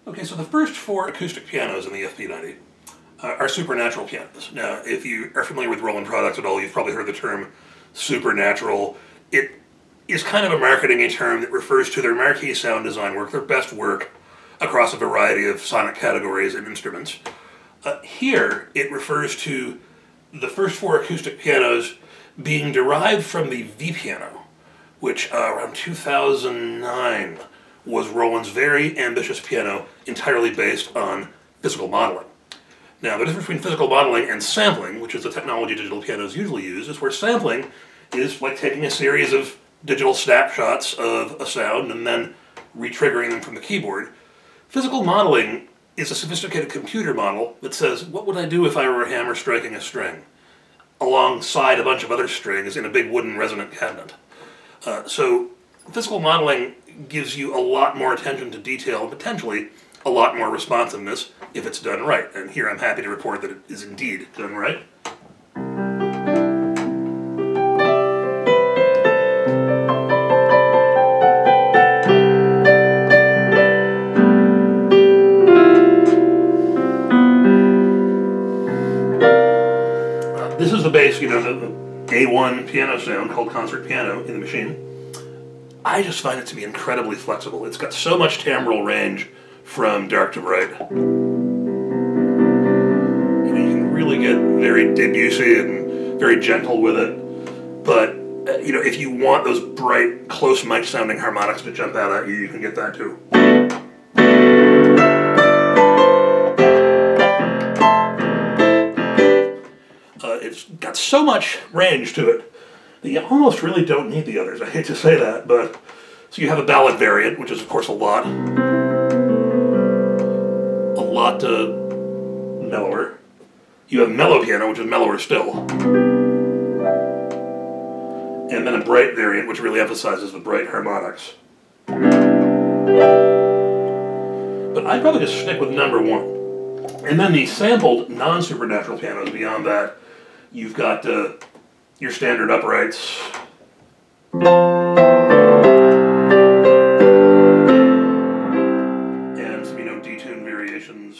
Okay, so the first four acoustic pianos in the FP-90 are supernatural pianos. Now, if you are familiar with Roland products at all, you've probably heard the term supernatural. It is kind of a marketing term that refers to their marquee sound design work, their best work across a variety of sonic categories and instruments. Here, it refers to the first four acoustic pianos being derived from the V piano, which around 2009 was Roland's very ambitious piano entirely based on physical modeling. Now, the difference between physical modeling and sampling, which is the technology digital pianos usually use, is where sampling is like taking a series of digital snapshots of a sound and then re-triggering them from the keyboard. Physical modeling is a sophisticated computer model that says, what would I do if I were a hammer striking a string alongside a bunch of other strings in a big wooden resonant cabinet? So physical modeling gives you a lot more attention to detail and potentially a lot more responsiveness if it's done right. And here I'm happy to report that it is indeed done right. This is the bass, you know, the A1 piano sound called concert piano in the machine. I just find it to be incredibly flexible. It's got so much timbral range from dark to bright. You know, you can really get very Debussy and very gentle with it. But, you know, if you want those bright, close mic sounding harmonics to jump out at you, you can get that too. It's got so much range to it that you almost really don't need the others. I hate to say that, but so you have a ballad variant, which is of course a lot mellower. You have mellow piano, which is mellower still, and then a bright variant, which really emphasizes the bright harmonics. But I'd probably just stick with number one. And then the sampled non-supernatural pianos beyond that, you've got your standard uprights, and some, you know, detuned variations,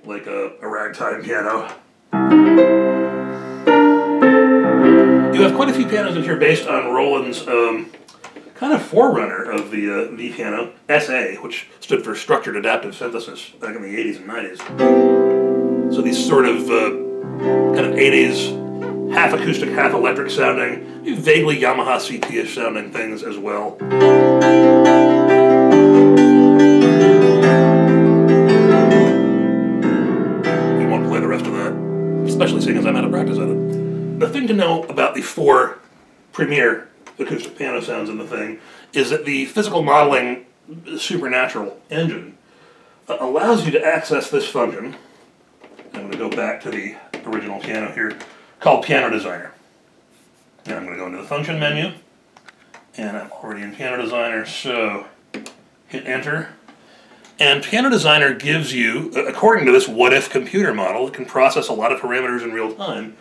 like a ragtime piano. You have quite a few pianos in here based on Roland's kind of forerunner of the V piano, SA, which stood for Structured Adaptive Synthesis back in the 80s and 90s. So these sort of kind of 80s, half acoustic, half electric sounding, vaguely Yamaha CP-ish sounding things as well. You won't play the rest of that, especially seeing as I'm out of practice at it. The thing to know about the four premier acoustic piano sounds in the thing is that the physical modeling supernatural engine allows you to access this function. I'm going to go back to the original piano here, called Piano Designer. And I'm going to go into the function menu, and I'm already in Piano Designer, so hit enter. And Piano Designer gives you, according to this what-if computer model, it can process a lot of parameters in real time,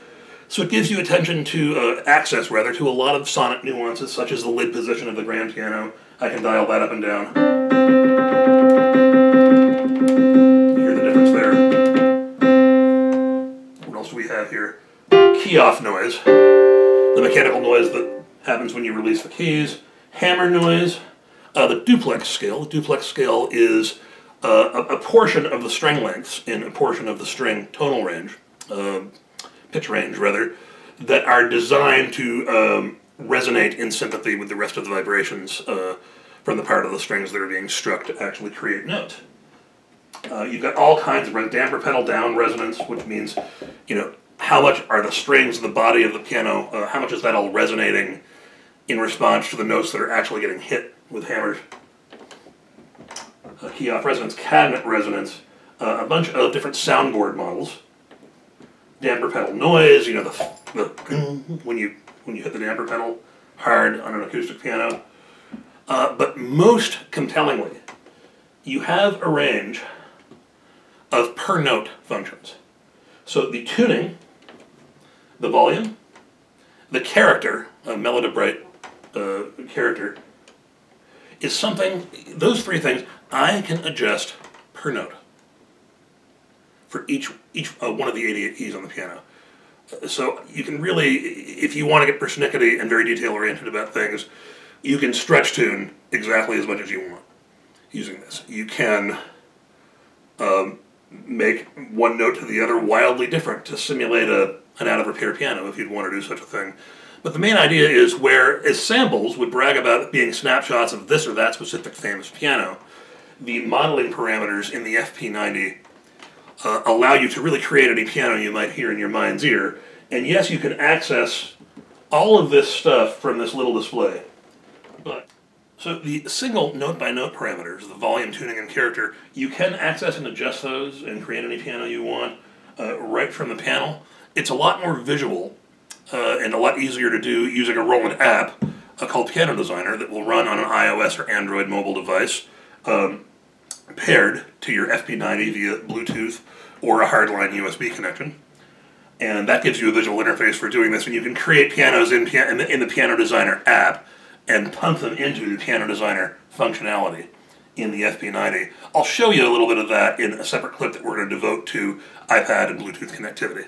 so it gives you access to a lot of sonic nuances, such as the lid position of the grand piano. I can dial that up and down. You hear the difference there. What else do we have here? Key off noise, the mechanical noise that happens when you release the keys. Hammer noise, the duplex scale. The duplex scale is a portion of the string lengths in a portion of the string tonal range, pitch range rather, that are designed to resonate in sympathy with the rest of the vibrations from the part of the strings that are being struck to actually create notes. You've got all kinds of damper pedal down resonance, which means, you know, how much are the strings of the body of the piano, how much is that all resonating in response to the notes that are actually getting hit with hammers. Key off resonance, cabinet resonance, a bunch of different soundboard models. Damper pedal noise, you know, when you hit the damper pedal hard on an acoustic piano. But most compellingly, you have a range of per note functions. So the tuning, the volume, the character, a mellow to bright character, is something, those three things, I can adjust per note for each one of the 88 keys on the piano. So you can really, if you want to get persnickety and very detail-oriented about things, you can stretch tune exactly as much as you want using this. You can make one note to the other wildly different to simulate an out-of-repair piano if you'd want to do such a thing. But the main idea is whereas samples would brag about being snapshots of this or that specific famous piano, the modeling parameters in the FP-90 allow you to really create any piano you might hear in your mind's ear. And yes, you can access all of this stuff from this little display. But so the single note-by-note parameters, the volume, tuning, and character, you can access and adjust those and create any piano you want right from the panel. It's a lot more visual and a lot easier to do using a Roland app called Piano Designer that will run on an iOS or Android mobile device paired to your FP-90 via Bluetooth or a hardline USB connection. And that gives you a visual interface for doing this, and you can create pianos in the Piano Designer app and pump them into the Piano Designer functionality in the FP-90. I'll show you a little bit of that in a separate clip that we're going to devote to iPad and Bluetooth connectivity.